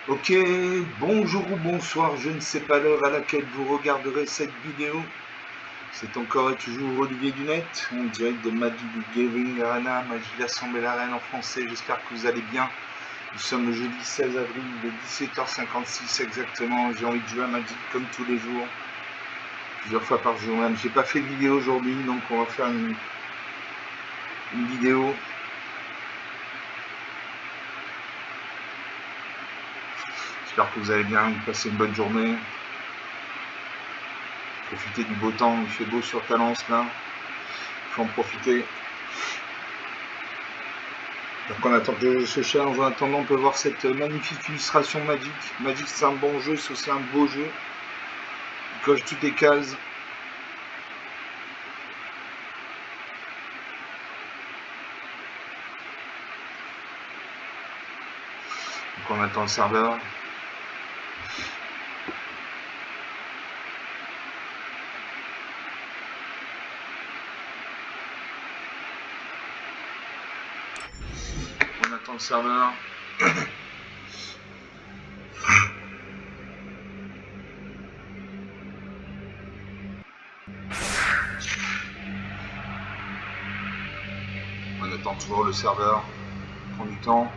Ok, bonjour ou bonsoir, je ne sais pas l'heure à laquelle vous regarderez cette vidéo. C'est encore et toujours Olivier Dunette, en direct de Magic the Gathering Arena, Magie l'Assemblée la Reine en français, j'espère que vous allez bien. Nous sommes le jeudi 16 avril, de 17h56 exactement, j'ai envie de jouer à Magic comme tous les jours, plusieurs fois par jour même. J'ai pas fait de vidéo aujourd'hui, donc on va faire une vidéo. J'espère que vous allez bien, que vous passez une bonne journée. Profitez du beau temps, il fait beau sur Talence là, il faut en profiter. Donc on attend que se charge, en attendant on peut voir cette magnifique illustration Magic. Magic c'est un bon jeu, c'est aussi un beau jeu. Il coche toutes les cases. Donc on attend le serveur. On attend le serveur. On attend toujours le serveur. On prend du temps.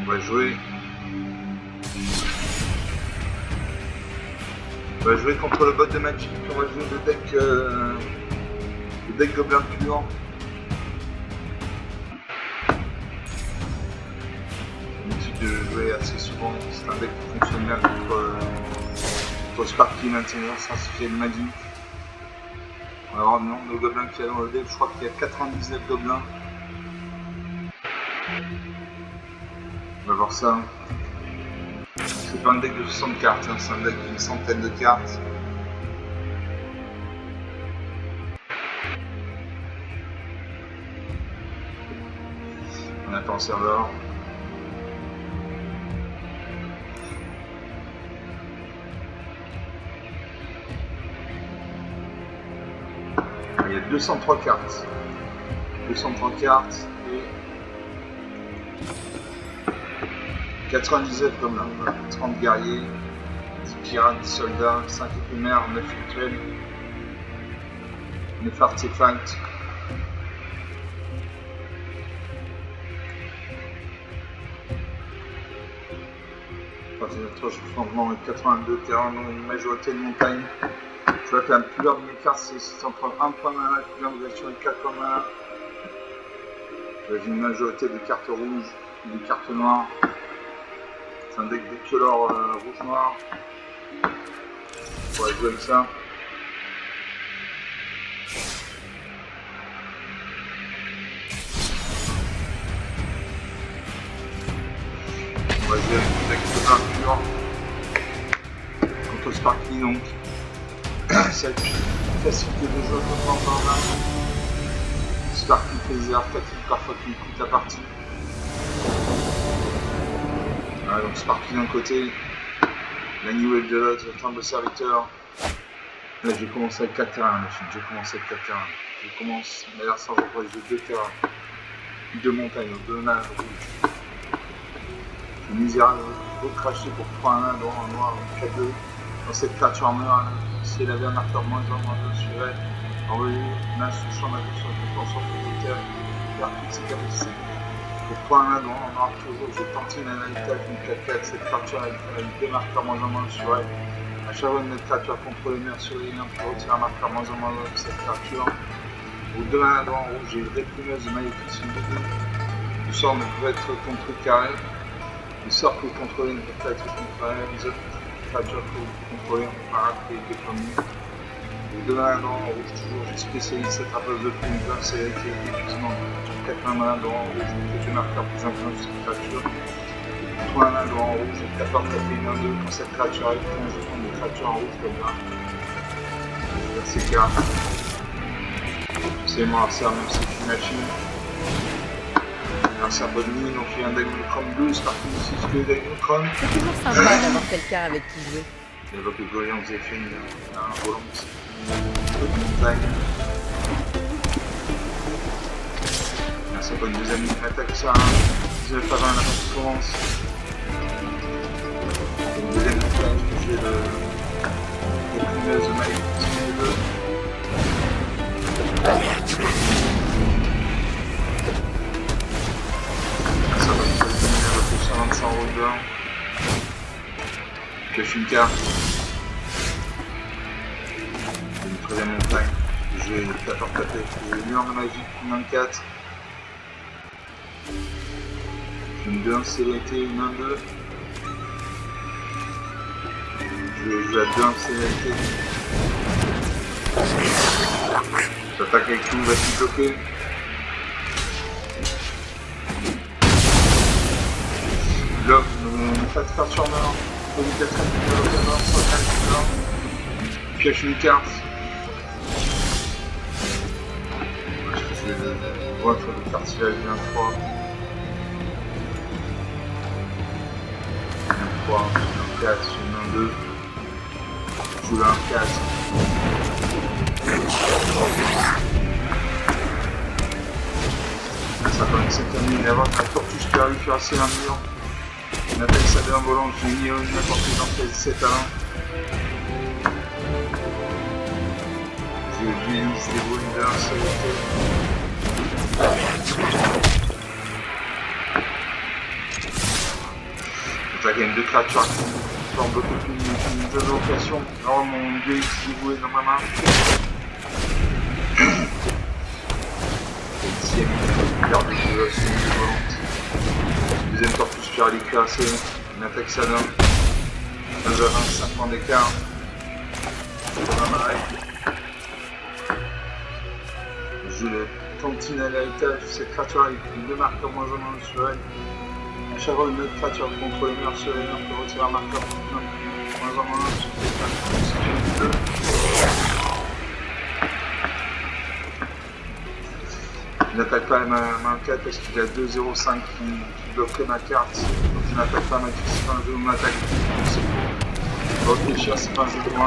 On va jouer. On va jouer contre le bot de Magic. On va jouer le deck Gobelin pur. De jouer assez souvent, c'est un deck qui fonctionne bien contre Sparky maintenant, ça se fait de Magic. On va voir le nombre de gobelins qu'il y a dans le deck, je crois qu'il y a 99 gobelins. On va voir ça. C'est pas un deck de 60 cartes, hein, c'est un deck d'une centaine de cartes. On attend le serveur. Il y a 203 cartes. 203 cartes et 99 gobelins. Voilà. 30 guerriers, 10 pirates, 10 soldats, 5 éphémères, 9 rituels, 9 artefacts. Je changement avec 82 terrains, dans une majorité de montagnes. Je vois que la plupart de mes cartes, c'est entre 1 point mana, la couleur et 4 points mana. J'ai une majorité de cartes rouges, des cartes noires. C'est un deck de color rouge-noir. On va jouer avec ça. On va jouer avec un deck de peinture. Contre Sparky donc. C'est la facilité de jeu contre un Sparky fait des erreurs tactiques parfois qui coûtent la partie. Voilà, donc Sparky d'un côté, la New Wave de l'autre, le timbre de serviteur. Là j'ai commencé avec 4 terrains, j'ai commencé avec 4 terrains. Je commence, d'ailleurs sans reprendre, j'ai 2 terrains, 2 montagnes, 2 nages rouges. Je suis misérable, il faut cracher pour prendre un droit en noir, 4-2. Dans cette créature meurt, si elle avait un marqueur moins 1, moins 2 sur elle, envoyer nage sous champ d'action sur le compte sur terre, faire toutes ses capacités. Pour prendre un droit en noir toujours, j'ai tenté une analyse d'une 4-4, cette créature avec 2 marqueurs moins 1, moins 2 sur elle. À chaque fois une créature contrôlée meurt sur les liens pour retirer un marqueur moins 1, moins 2 de cette créature. Au 2 1 droit en rouge, j'ai une réprimeuse de maléfice, une 2-2. Le sort ne peut être contre-carré. Le sort que vous contrôlez ne peut pas être contre-carré. Les autres créatures que vous contrôlez en parapluie et déployées. Au 2 1 droit en rouge, toujours, j'ai spécialisé cette rappeuse de Printer, c'est avec les effectivement 4 1 droit en rouge, j'ai 2 marqueurs plus inclinés sur cette créature. 3 1 droit en rouge, j'ai 14 1 2 quand cette créature est plongée, je prends des créatures en rouge comme là. C'est clair. C'est moi, ça, même si c'est une machine. C'est un bon nuit, donc il y a un Dagnochrome bleu, c'est parti ici, c'est le Dagnochrome. C'est toujours sympa d'avoir quelqu'un avec qui jouer. Il évoque le Gorian Zéphine, un volant de montagne. Pour une deuxième attaque sur un 19 à 20, la partie commence. Une deuxième attaque, je vais le punaise de maille, ça va me faire une 25 rouleurs. Pioche une carte. Une troisième montagne. Je vais taper taper. Je vais lueur de magie, une 24. Une 2 en célérité, une 1-2. Je vais jouer à 2 en célérité. J'attaque avec tout, va tout bloquer. Bloc, on fait faire sur mort. Communication de mort, sur le mort. Pioche une carte. Je vais le voir sur le cartilage, bien 3. 3, 1, 4, 1, 2. Je joue le 1, 4. Ça peut être cette année, il va y avoir un tortue perdu sur assez un mur. On appelle ça de volant, j'ai mis une portée dans 7 à 1. Je utilise des volumes de 1 J'attaque avec 2 créatures qui forment beaucoup une bonne location. Alors mon DX dévoué dans ma main. Et ici, il garde des dévotions volantes. Deuxième tortue super cuirassé. Une attaque Sadin. 1 à 20, 5 points d'écart. Je joue le Tantine à l'héritage. Cette créature avec 2 marqueurs moins en moins sur elle. À chaque fois, une autre créature contre les murs sur les murs peut retirer un marqueur moins en moins sur les créatures. Il n'attaque pas la main 4 parce qu'il a 2-0-5 qui bloquerait ma carte. Donc il n'attaque pas ma carte, c'est pas un jeu où m'attaque. Pour réfléchir, c'est pas un jeu de 1 ou 1-5,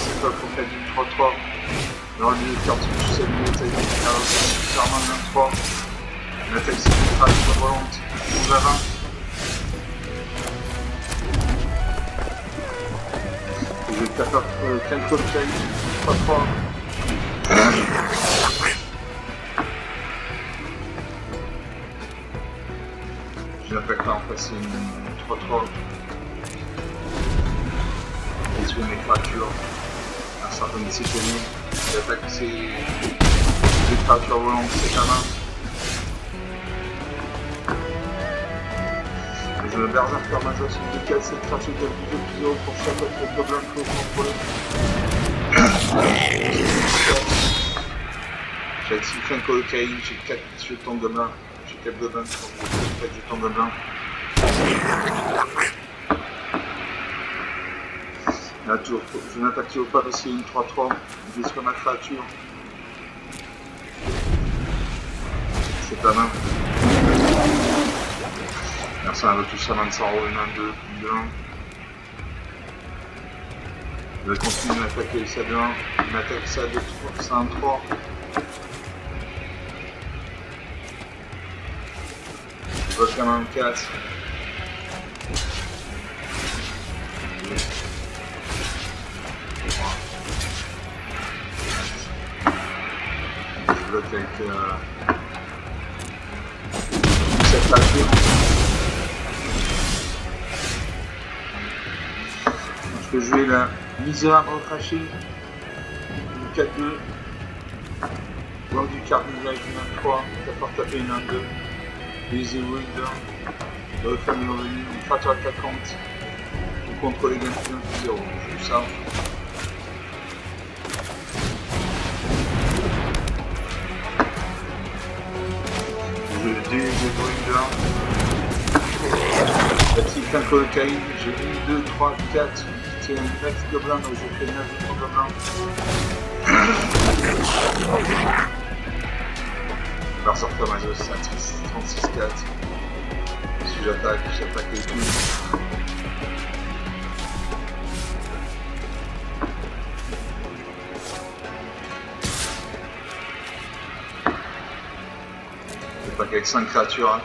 c'est pas pour 4 3-3. Alors lui, les cartes que je sais, lui, il a clairement 1-3. Il attaque ses créatures volantes, 11 à 20. Et je vais taper quelques cailles, 3-3. Je n'attaque pas en face, c'est une 3-3. Et je mes créatures. Un certain de ses ennemis. J'attaque ses créatures volantes, c'est à 20. Je le berserker majeur sur le 4, cette créature qui a plus haut pour chaque autre gobelin que vous contrôlez. J'ai activé un colocaïne, j'ai 4 jetons de gobelins. J'ai 4 gobelins sur 4 jetons de gobelins. Là, je n'attaque toujours pas parce qu'il y a une 3-3. Je détruis ma créature. C'est pas mal. Merci à retouche à 25 €, une 1, 2, 1. Je vais continuer d'attaquer ça de 1. Il m'attaque ça de 3, c'est un 3. Je vois quand même 4. Je bloque avec cette créature. Je peux jouer la misérable crachée, une 4-2, voir du cardinage une 1-3, t'apporte taper une 1-2, les Ewood, le famille revenu, une créature attaquante, pour contrôler gain 0, je joue ça. Je joue le dé, les Ewood, j'active un colocaïne, j'ai 1, 2, 3, 4. C'est un 9 gobelins, donc je fais 9 gobelins. Berserker Major 36-4. Si j'attaque les coups. J'attaque avec 5 créatures. Hein.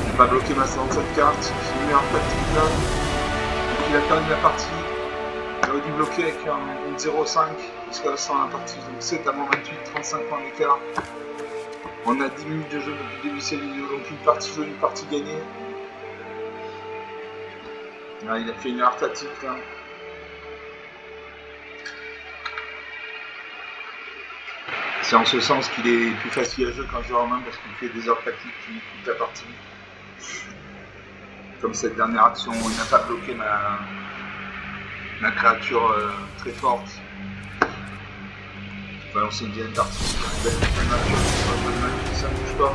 J'ai pas bloqué ma 57 cartes. J'ai mis un tactique là. Donc il a perdu la partie. J'aurais dû bloquer avec un 0,5 jusqu'à la fin de la partie. Donc c'est à mon 28, 35 points d'écart. On a 10 minutes de jeu depuis le début de cette vidéo. Donc une partie jouée, une partie gagnée. Là, il a fait une erreur tactique là. C'est en ce sens qu'il est plus facile à jouer quand je joue en main parce qu'il fait des erreurs tactiques qui coûtent la partie. Comme cette dernière action, il n'a pas bloqué ma créature très forte. Bah, on s'est dit une partie, ça ne bouge pas.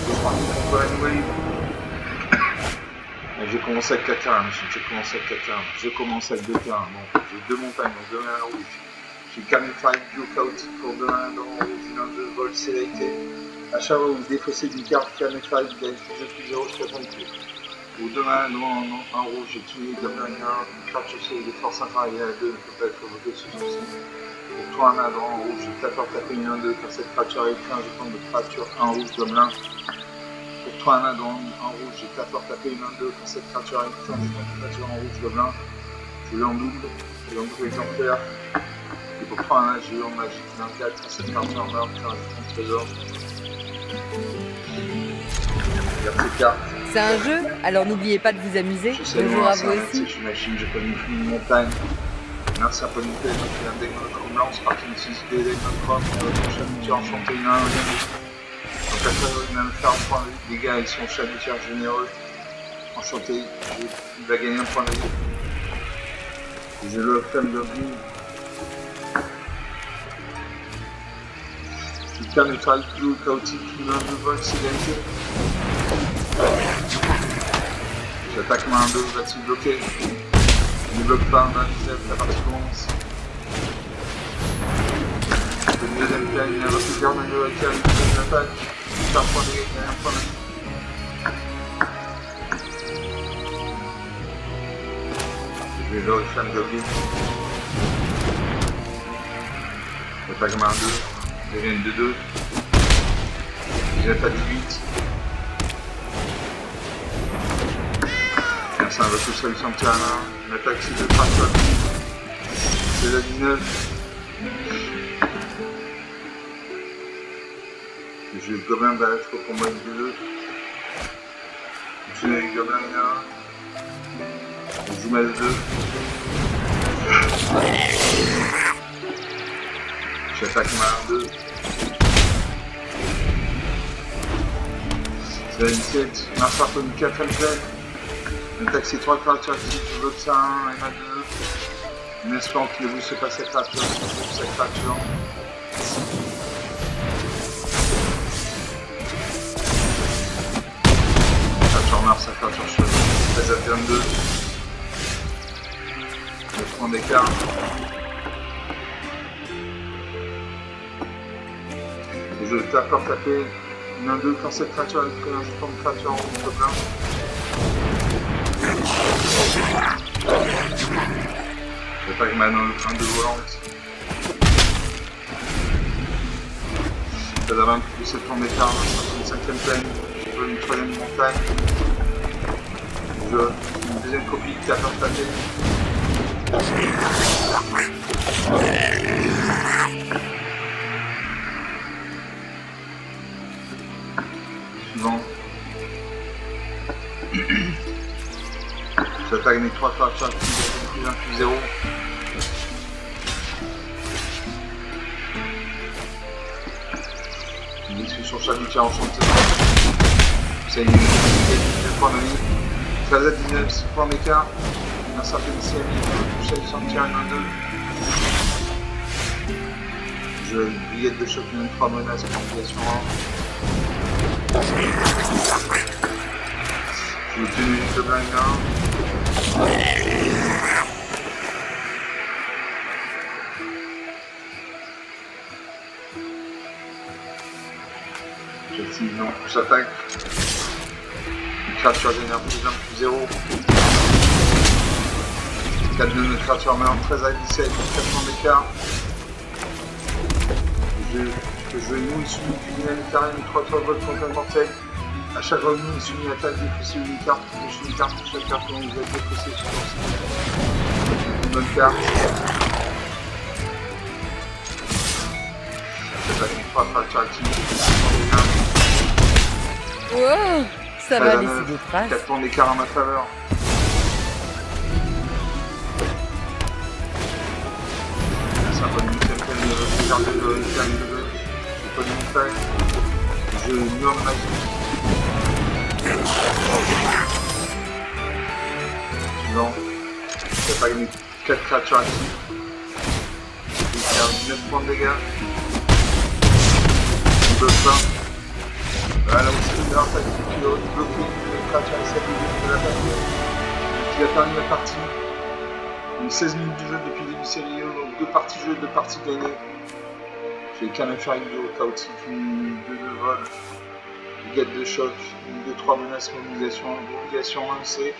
Je prends une contre la nouvelle. J'ai commencé avec 4 terrains, j'ai commencé avec 4 terrains, je commence avec 2 terrains. Bon, j'ai 2 montagnes, donc 2 mains rouges. J'ai Camify, Duo Chaotique pour 2 mains dans rouge, une 2 vol sélecté. À chaque fois où vous défaussez d'une carte Camify, vous gagnez plus 0 sur ton tour. Ou 2 mains en rouge, j'ai tué Gobelin 1, une carte chaussée de force inférieure à 2 ne peut pas être bloquée sous ceci. Pour toi, un main en rouge, j'ai 14 tapé une 1-2, quand cette créature est écrit un jeton de créature 1 rouge Gobelin. Pour toi, un main en rouge, j'ai 14 tapé une 1-2, quand cette créature est écrit un jeton de créature en rouge Gobelin. Je l'ai en double exemplaire. Et pour toi, un main, j'ai eu en magique une 1-4, quand cette créature en meurt, un jeton de trésor. Regarde ces cartes. C'est un jeu, alors n'oubliez pas de vous amuser. Bonjour à vous aussi. Je m'imagine, j'ai connu une montagne. Merci à Polynité, donc il y a un deck monochrome blanc, c'est parti de 6 des decks monochrome. La prochaine tu as enchanté une 1, donc à chaque fois, il va me faire un point de vie. Les gars, ils sont chalutiers généreux. Enchanté, il va gagner un point de vie. J'ai le Flame Goblin. Je calme le travail plus chaotique, une 1 de vol, c'est gagné. J'attaque ma 1-2, va-t-il bloquer? Il ne bloque pas, on a 19, la partie commence. Le deuxième plan, il a récupéré un nouveau avec une deuxième attaque. Il fait un point de dégâts, il a un point de vie. Je vais jouer Flame Goblin. J'attaque ma 1-2, il devient une 2-2. J'attaque 18. C'est un vaisseau solution de terrain, une attaque c'est de 30 c'est la 19. J'ai le gobelin balade pour combat une 2-2. Je suis avec le gobelin 1. Je joue ma 2. J'attaque ma 1-2. C'est la 17. Mars par une 4 pleine. Une attaque c'est 3 créatures actives, je bloque ça 1 et ma 2. Une espérant qu'il ne vous se passe cette créature, je bloque cette créature. Créature Mars, sa créature choisie. 13 à 22. 9 points d'écart. Je tape pour taper une 1-2 quand cette créature est pris un jeton de créature en rouge gobelin. J'attaque ma 1-2 volante. Ça donne un peu plus de 7 points d'écart dans la 55e plaine. Je veux une 3ème montagne. Je veux une deuxième copie qui a pas tapé. Suivant. J'attaque mes 3 créatures plus 1 plus 0. Une discussion chalutière enchantée. C'est une points de vie. 13 à 19, 6 points d'écart. Un certain initial, une touche à 1 1-2. Je brigade de choc, une 3 menaces, complication 1. Je vais tenir une gobelin 1. J'active non, j'attaque. créatures génèrent plus 1 plus 0. 4 de notre créature maintenant 13 à 17, 4 points d'écart. Je peux jouer nous soumis criminel carré, 3 votes contre un mortel. A chaque fois que nous soumis attaque, défausser une carte, touche une carte, chaque carte que vous êtes défaussé sur ton site. Une bonne carte. C'est pas une 3 créatures actives. Wow, ça va laisser des traces. 4 points d'écart en ma faveur. C'est un peu de montagne, je garde le j'ai pas de montagne. Je nomme magie. Suivant. Je vais pas gagner 4 créatures actives. Je vais faire 9 points de dégâts. Je bloque pas. Voilà, aussi une attaque qui va bloquer une créature avec sa de la partie. Qui a terminé la partie. Donc 16 minutes du jeu depuis le début série, donc 2 parties jouées, 2 parties gagnées. J'ai Canon Fury de chaotique, une 2 de vol, une guette de choc, une 2-3 menaces, mobilisation lancée.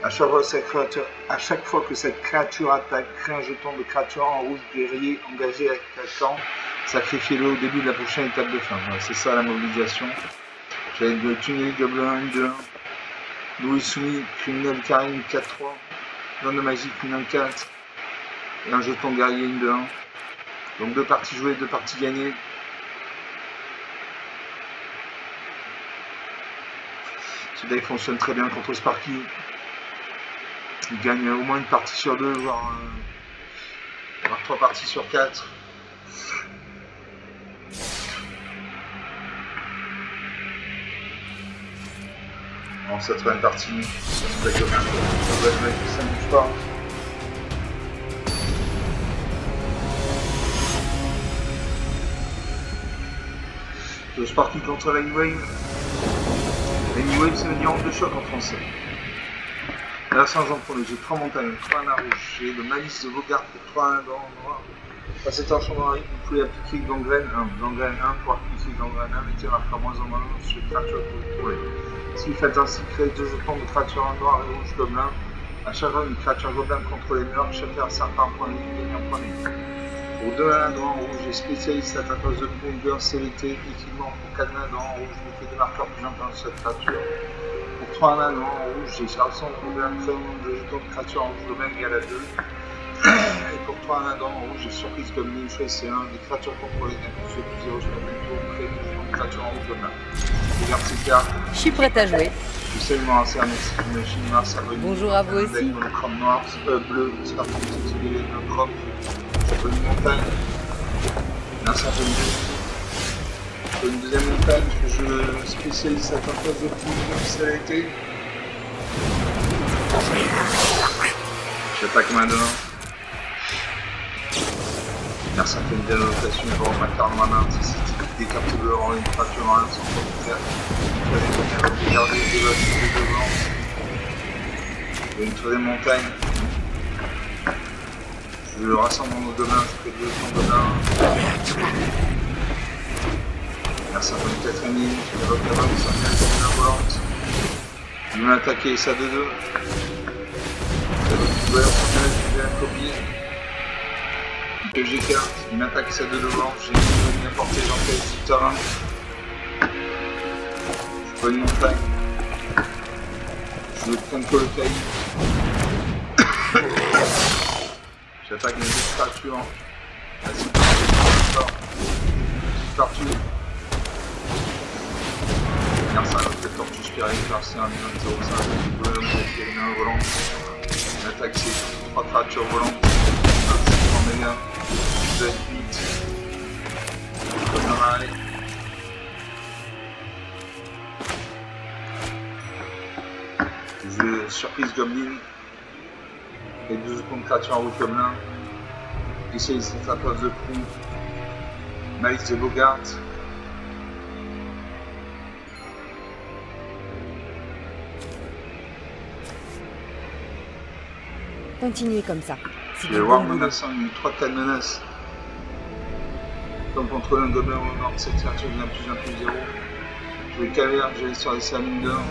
À chaque fois que cette créature attaque, crée un jeton de créature en rouge guerrier engagé avec attaquant. Sacrifiez-le au début de la prochaine étape de fin. Voilà, c'est ça la mobilisation. J'ai de tunnel gobelin 1-2-1. Louis soumis, criminel carré 4-3. Non de magie, criminel 4. Et un jeton guerrier 1-2-1. Donc 2 parties jouées, 2 parties gagnées. Ce deck fonctionne très bien contre Sparky. Il gagne au moins une partie sur 2, voire 3 parties sur 4. En cette fin de partie, ça ne bouge pas. Le Sparky contre Rainwave. Rainwave, ça veut dire onde de choc en français. Là, Saint-Jean pour le jeu 3 montagnes, 3 1 rouge. J'ai le malice de Bogart pour 3 1 dans noir. Passez un champ dans la vous pouvez appliquer gangrène 1. Gangrène 1 pour appliquer gangrène 1, mettez marqueur moins en moins sur les créatures que vous trouvez. Si vous faites ainsi créer 2 jetons de créatures en noir et rouge gobelin, à chaque fois une créature gobelin contre les murs, chacun a certains points de vie, gagne un point de vie. Pour 2 1 dans rouge et spécialiste attaqueuse de combien CVT, équipement pour 4 1 dans rouge, mettez des marqueurs plus importants sur cette créature. Pour 3 1 dans rouge, j'ai Charlson gobelin, créé un nombre de jetons de créatures en rouge gobelin égal à 2. Et pour 3 1 dans rouge, j'ai surprise comme une choisie c'est 1 des créatures contrôlées d'un coup sur plus 0 sur le tour, créé des jetons de créatures en rouge gobelin. Regarde ces cartes. Je suis prête à jouer. Je sais moi, c'est un machine noire, ça veut Bonjour à vous aussi. Monochrome noir, bleu, c'est un petit monochrome. Ça peut une montagne. Là, ça peut une deuxième montagne que je spécialise à partir de fonctionnalité. J'attaque main dehors. Là, ça fait une belle rotation, il va avoir ma carte main, des cartes bleues en une créature en 1 sans faire. Regardez les deux blancs. Une troisième montagne. Je rassemble mon gobelin, je fais 2 points gobelins. Là, ça fait une 4 ennemis, je évoque la main, ça fait une gobelin volante. Je vais m'attaquer ça 2-2. Ça veut dire que je vais un copier. Que j'écarte, il m'attaque ça 2-2 volante, j'ai une portée j'encaisse du terrain. Je vois une montagne. Je vais prendre que le caillou. J'attaque mes deux créatures. Vas-y, partout. Regarde ça, la tortue spirale, c'est un 1-0-5, je peux me une main volante. J'attaque ces 3 créatures volantes. 1 dégâts. Je vais être 8. Comme on va aller. Je surprise Goblin. Et 12 points de créature en rouge gobelin. Essaye cette approche de proue. Malice de Bogart. Continuez comme ça. Je vais voir menaçant, une 3-4 menaces. Comme contrôler un gobelin au nord de cette créature devient plus 1 plus 0. Je vais caverne, je vais sur les salines d'or.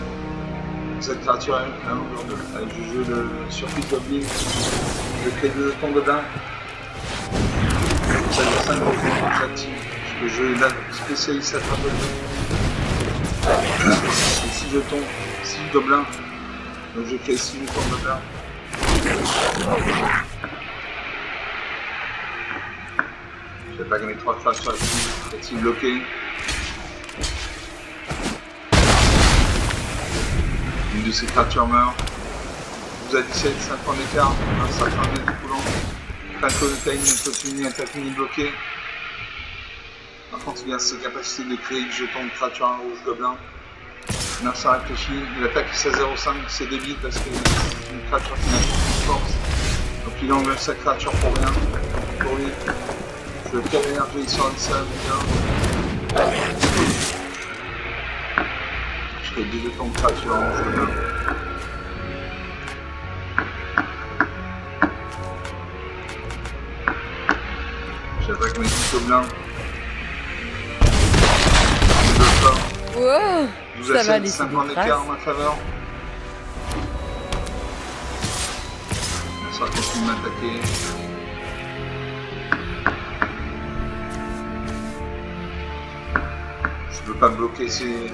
Cette créature a un longueur 2. Allez, je joue le surprise goblin. Je crée 2 jetons dedans. Ça fait 5 gros points, j'active. Je peux jouer la spécialiste attrape de 6 jetons, 6 gobelins. Donc je crée 6 jetons de gobelins. Je vais pas gagner 3 créatures ici. Est-il bloqué? Une de ces créatures meurt. Vous additionnez 5 points d'écart. Ça fait un bien coulant. Franco de taille ne peut finir, attaque ni bloqué. Par contre, il a sa capacité de créer du jeton de créature en rouge gobelin. Merci à réfléchir. Il attaque 16-05, c'est débile parce que c'est une créature qui n'a plus de force. Donc il enlève sa créature pour rien. Pour lui. Je vais faire l'énergie sur le sable. Je fais 2 jetons de créature en rouge gobelin. J'attaque mes 10 gobelins. Wow, vous ça va laisser 5 points des d'écart traces. en ma faveur. Ça continue de m'attaquer. Je peux pas bloquer ces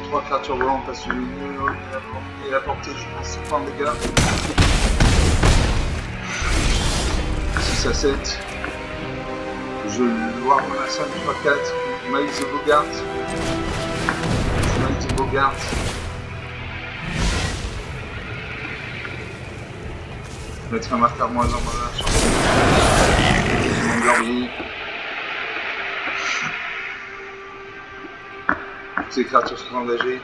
3 créatures volantes parce que et la portée, je pense 6 points de dégâts. 6 à 7. Je vois mon assaut 3-4. Miles de Bogart. Miles de Bogart. Je mettrai un marqueur moins en moins sur mon garbi. Toutes ces créatures sont engagées.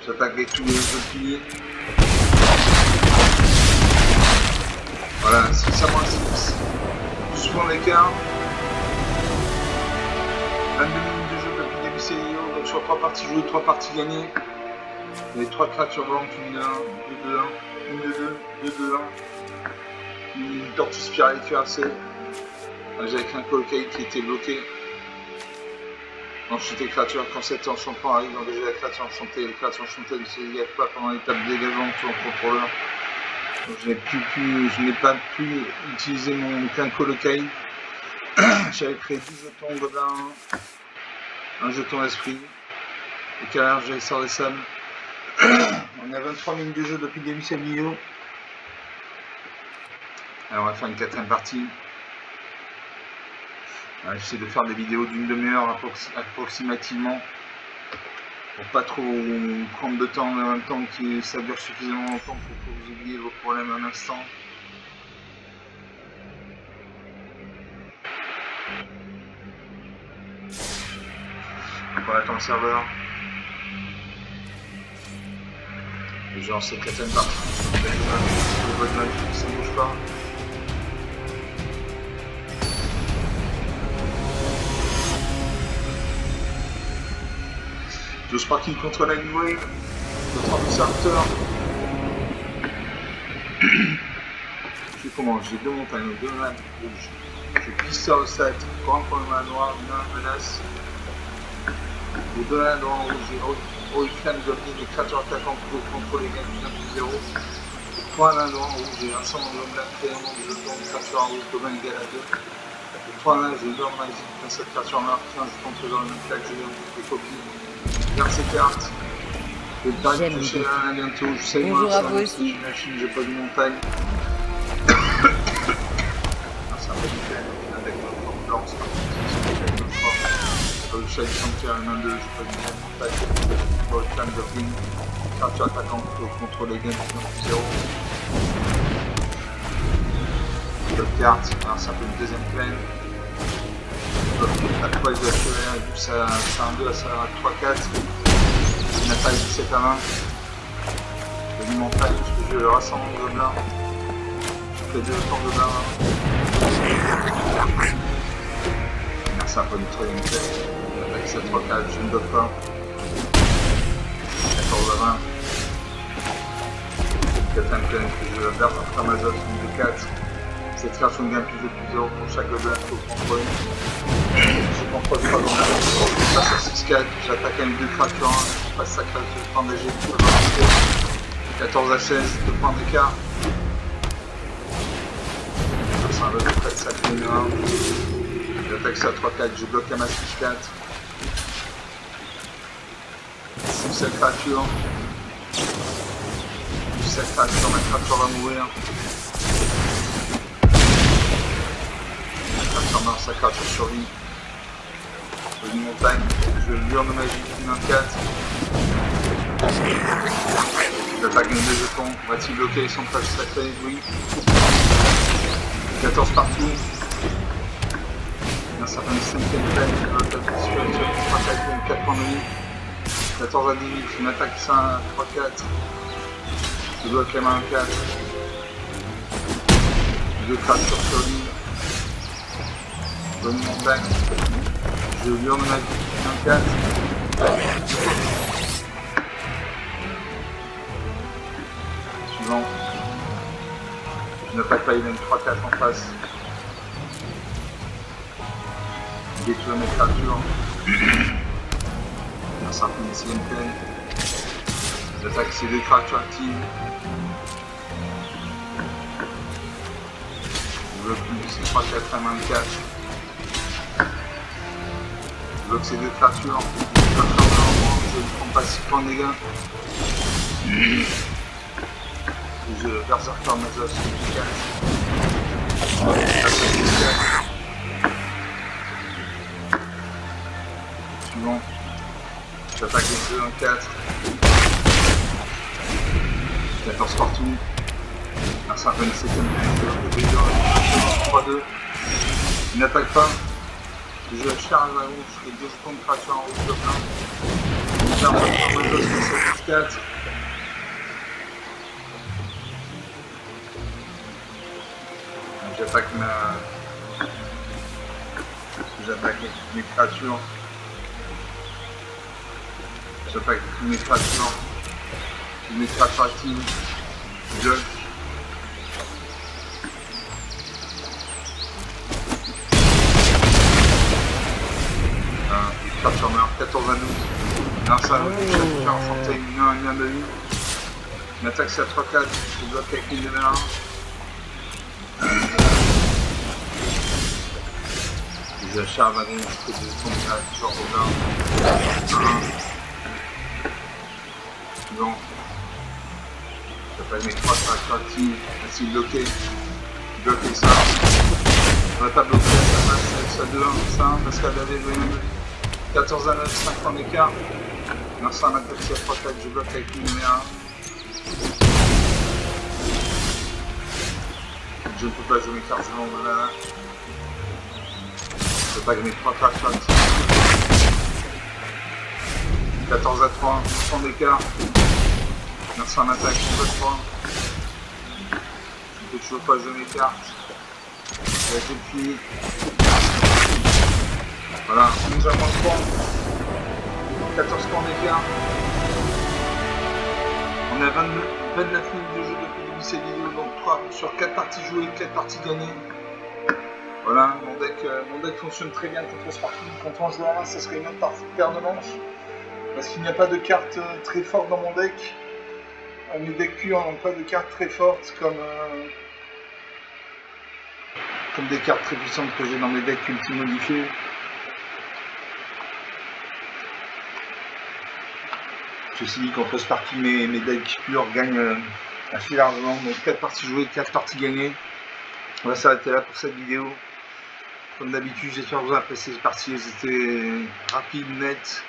J'attaque avec tous les autres piliers. Voilà, 6 à moins 6. 12 points d'écart. 22 minutes de jeu depuis le début CIO, donc sur 3 parties jouées, 3 parties gagnées. Les 3 créatures volantes, 1 de 1, 2 de 1, 1 de 2, 2 de 1. Une tortue spirale cuirassée. Avec un colcaï qui était bloqué. Ensuite les créatures quand cet enchantement arrive, engager la créature enchantée. Les créatures enchantées ne se dégagent pas pendant l'étape de dégagement de son contrôleur. Donc je n'ai pas pu utiliser mon colcaï. J'avais créé 10 jetons gobelins, un jeton esprit, éclairage, j'ai sort des sables. On a 23 minutes de jeu depuis le début de cette vidéo. Alors on va faire une 4ème partie. J'essaie de faire des vidéos d'une demi-heure approximativement pour pas trop prendre de temps, mais en même temps que ça dure suffisamment longtemps pour que vous oubliez vos problèmes un instant. On attend le serveur. Et genre cette 4ème partie. Le vote magique, ça ne bouge pas. Je sparking contre la Wave, notre observateur. Je commence, j'ai 2 montagnes, 2 mains rouges. Je pisse sur le 7, pour un point de main noire, une main menace. Les 2 mains noirs rouges, j'ai Oriflame Goblin et créatures attaquantes pour contrôler les gains de 0. Pour un main noir rouge, j'ai un sang de gobelin créant de jetons de créature en rouge, gobelin égal à 2. Et 3 mains, j'ai 2 magique, quand cette créature meurt, 15 contre dans le même claque, j'ai des copies. Regarde ces cartes. Je vais pas toucher à bientôt. Je sais bonjour moi, à vous aussi. J'imagine, j'ai pas de montagne. Ça va du fait avec notre forme blanche. Le chat du sanctuaire, une 1-2, j'ai pas de montagne. Pour le clan de Ring. Créature attaquante contre les gains de 0. Top carte, alors ça fait une 2ème plaine. La toile de la chevalière est douce à 1-2, à 3-4. Une attaque 17 à 20. Je vais montagne parce que je rassemble mon gobelin. Je fais 2 temps de gobelin. Merci un peu du 3ème test. Attaque 7 3-4, je ne bloque pas. 14 à 20. 4ème plaine que je vais faire par Amazon 2-4. Cette création gagne plus de plus 0 pour chaque gobelin qu'il faut contrôler. Je contrôle 3 gobelins. Je passe à 6-4, j'attaque avec 2 créatures, face sacrée de points d'AG. 14 à 16, 2 points d'écart. Ça va de près de sacré numéro 1. J'attaque ça à 3-4, je bloque la masse 4. Pousse cette créature. Pousse cette créature, ma créature va mourir. La créature meurt, sa créature survit. Une montagne, je lure de magie, une 24. J'attaque mes deux jetons, va-t-il bloquer son flash sacré? Oui. 14 partout. Un certain 5ème peine, je bloque la situation, 3-4, 4 points de vie. 14 à 18, une attaque 5, 3-4. Je bloque la main 4. Deux créatures sur l'île. Bonne montagne. Je lure de magie, 1-4. Suivant. Je n'attaque pas, il a une 3-4 en face. Je détruis mes créatures. Un certain 6ème pleine. J'attaque ces deux créatures actives. Je bloque ces 3-4 à main de 4. Je bloque ces deux créatures. Je ne prends pas 6 points de dégâts. Je berserker Mazos 4. Suivant. J'attaque les 2, 1-4. 14 partout. Un certain 7ème 3-2. Il n'attaque pas. Je charge la rouge et 2 jetons de créature en rouge de plein. Je charge la Mazos 4. J'attaque mes créatures. J'attaque mes créatures. Mes créatures actives. Je bloque. Les créatures meurent. 14 à 12. Alors ça, je vais faire enchanter une 1 de vie. Une attaque c'est à 3-4. Je bloque avec une de 1. Je charge à gauche, je fais des sons de créature au bas. 1. Suivant. J'appelle mes 3 créatures actives. Ainsi bloqué. Bloquer ça. On va pas bloquer, ça passe ça 2, 1, ça, parce qu'elle avait le 14 à 9, 5 points d'écart. Non, ça m'attaque à 3-4, je bloque avec une numéro 1. Je ne peux pas jouer mes cartes de là. J'attaque mes 3 créatures actives. 14 à 3, 10 points d'écart. Merci en attaque, 11 à 3. Je ne peux toujours pas jouer mes cartes. Avec les pieds. Voilà, 11 à moins 3. 14 points d'écart. On a 29 minutes de jeu depuis le début de cette vidéo, donc 3 sur 4 parties jouées, 4 parties gagnées. Voilà, mon deck fonctionne très bien contre Sparking. Quand on joue à 1, ça serait une autre paire de manches. Parce qu'il n'y a pas de cartes très fortes dans mon deck. Mes decks purs n'ont pas de cartes très fortes comme des cartes très puissantes que j'ai dans mes decks ulti modifiés. Ceci dit, contre Sparky, mes decks purs gagnent assez largement. Donc 4 parties jouées, 4 parties gagnées. On va s'arrêter là pour cette vidéo. Comme d'habitude, j'espère que vous avez apprécié cette partie. C'était rapide, net.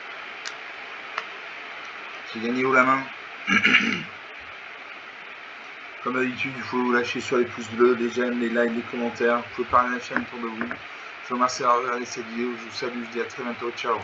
J'ai gagné haut la main. Comme d'habitude, il faut lâcher sur les pouces bleus, les j'aime, les likes, les commentaires. Vous pouvez parler à la chaîne autour de vous. Je vous remercie d'avoir regardé cette vidéo. Je vous salue, je vous dis à très bientôt. Ciao.